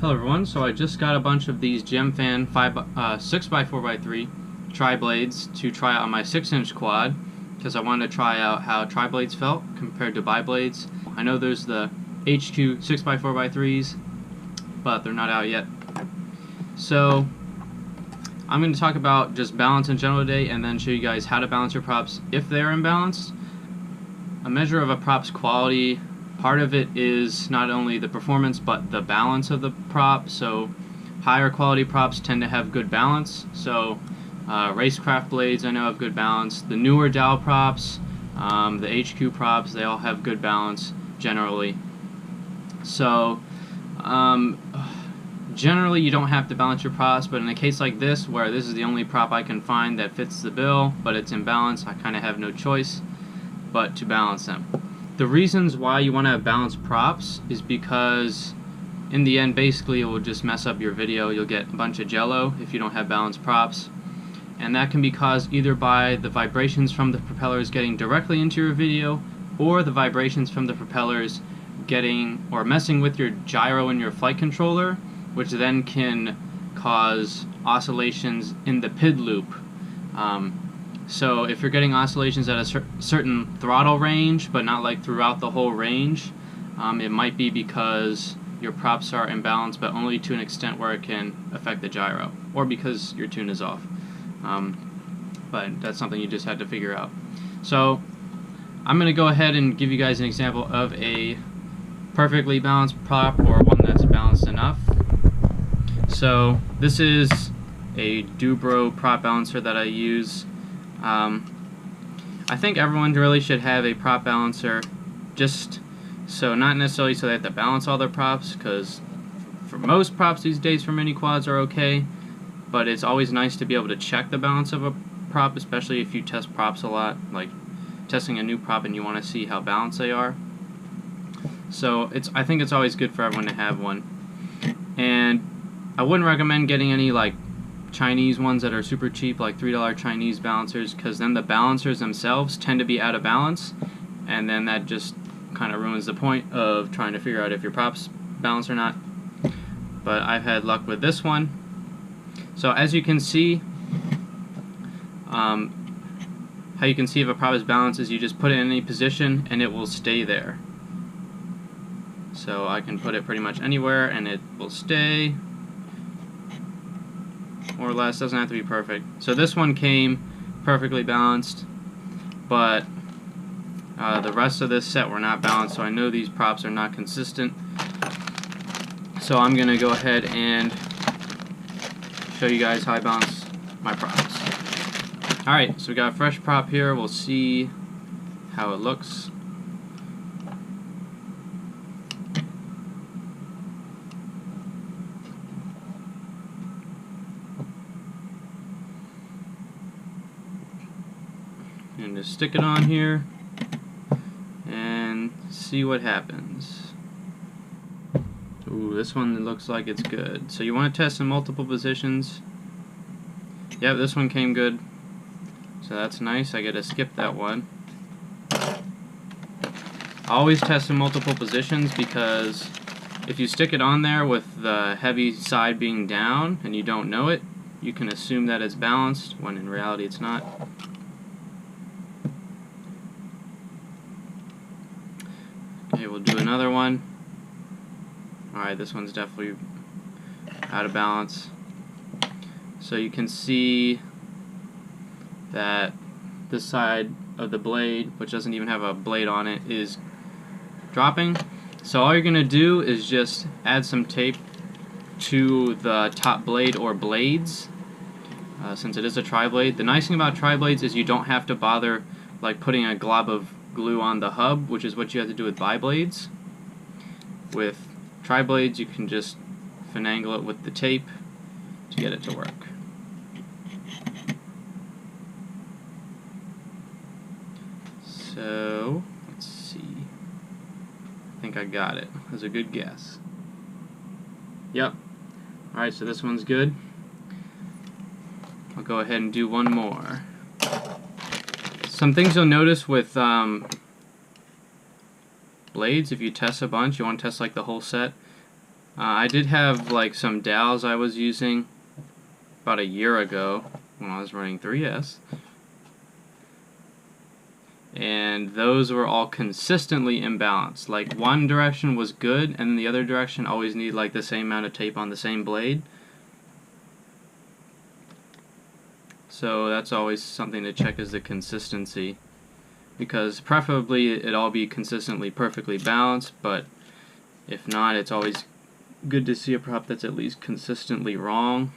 Hello everyone, so I just got a bunch of these Gemfan 6x4x3 tri-blades to try out on my 6-inch quad because I wanted to try out how tri-blades felt compared to bi-blades. I know there's the HQ 6x4x3s, but they're not out yet. So I'm going to talk about just balance in general today and then show you guys how to balance your props if they're imbalanced. A measure of a prop's quality, part of it is not only the performance but the balance of the prop. So higher quality props tend to have good balance. So racecraft blades I know have good balance. The newer dowel props, the HQ props, they all have good balance generally. So generally you don't have to balance your props, but in a case like this where this is the only prop I can find that fits the bill but it's imbalanced, I kind of have no choice but to balance them. The reasons why you want to have balanced props is because in the end basically it will just mess up your video. You'll get a bunch of jello if you don't have balanced props, and that can be caused either by the vibrations from the propellers getting directly into your video or the vibrations from the propellers getting or messing with your gyro in your flight controller, which then can cause oscillations in the PID loop. So if you're getting oscillations at a certain throttle range, but not like throughout the whole range, it might be because your props are imbalanced, but only to an extent where it can affect the gyro, or because your tune is off. But that's something you just had to figure out. So I'm going to go ahead and give you guys an example of a perfectly balanced prop, or one that's balanced enough. So this is a Dubro prop balancer that I use. I think everyone really should have a prop balancer, just so not necessarily so they have to balance all their props, because for most props these days for Miniquads are okay, but it's always nice to be able to check the balance of a prop, especially if you test props a lot, like testing a new prop and you want to see how balanced they are. So I think it's always good for everyone to have one, and I wouldn't recommend getting any like Chinese ones that are super cheap, like $3 Chinese balancers, because then the balancers themselves tend to be out of balance, and then that just kind of ruins the point of trying to figure out if your prop's balanced or not. But I've had luck with this one. So as you can see, how you can see if a prop is balanced is you just put it in any position and it will stay there. So I can put it pretty much anywhere and it will stay, more or less. Doesn't have to be perfect. So this one came perfectly balanced, but the rest of this set were not balanced, so I know these props are not consistent. So I'm going to go ahead and show you guys how I balance my props. Alright, so we got a fresh prop here. We'll see how it looks. And just stick it on here and see what happens. Ooh, this one looks like it's good. So you want to test in multiple positions. Yep, this one came good. So that's nice. I get to skip that one. I always test in multiple positions because if you stick it on there with the heavy side being down and you don't know it, you can assume that it's balanced when in reality it's not. Okay, we'll do another one. Alright, this one's definitely out of balance. So you can see that this side of the blade, which doesn't even have a blade on it, is dropping. So all you're going to do is just add some tape to the top blade or blades, since it is a tri-blade. The nice thing about tri-blades is you don't have to bother like putting a glob of glue on the hub, which is what you have to do with bi-blades. With tri-blades you can just finagle it with the tape to get it to work. So let's see, I think I got it. That's a good guess. Yep. Alright, so this one's good. I'll go ahead and do one more. Some things you'll notice with blades, if you test a bunch, you want to test like the whole set, I did have like some dowels I was using about a year ago when I was running 3S, and those were all consistently imbalanced. Like one direction was good and then the other direction always needed like the same amount of tape on the same blade. So that's always something to check, is the consistency, because preferably it all be consistently perfectly balanced, but if not, it's always good to see a prop that's at least consistently wrong.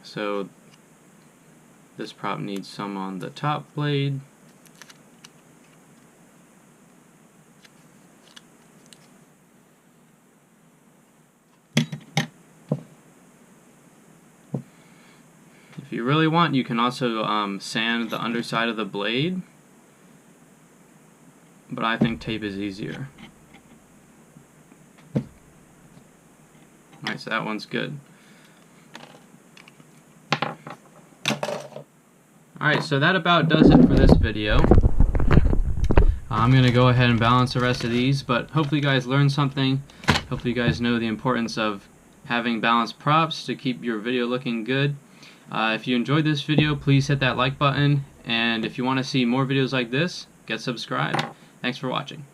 So this prop needs some on the top blade. If you really want, you can also sand the underside of the blade, but I think tape is easier. Alright, so that one's good. Alright, so that about does it for this video. I'm going to go ahead and balance the rest of these, but hopefully you guys learned something. Hopefully you guys know the importance of having balanced props to keep your video looking good. If you enjoyed this video, please hit that like button, and if you want to see more videos like this, get subscribed. Thanks for watching.